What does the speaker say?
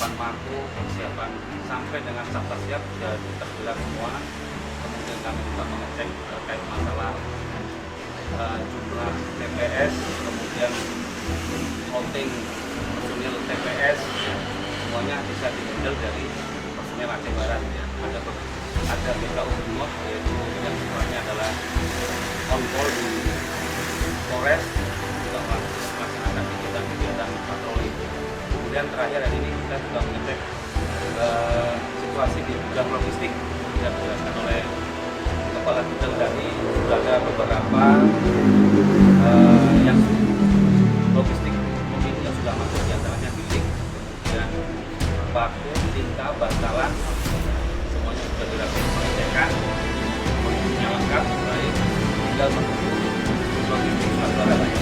persiapan paku, persiapan sampai dengan starter siap sudah tergelar semua. Kemudian kami juga mengecek terkait masalah jumlah TPS, kemudian outing personil TPS, semuanya bisa dihandle dari personil Aceh Barat. Ya. Ada BKU Brimob, yaitu yang sifatnya adalah on call di Polres, juga melaksanakan kegiatan patroli. Kemudian terakhir hari ini kita juga mengecek situasi di bidang logistik yang dijelaskan oleh Kepala Bidang tadi. Sudah ada beberapa yang logistik mobil yang sudah masuk, diantaranya bilik, kemudian baku, tinta, bantalan, semuanya sudah dilakukan pengecekan, kondisinya lengkap, baik, tinggal menunggu logistik surat suara.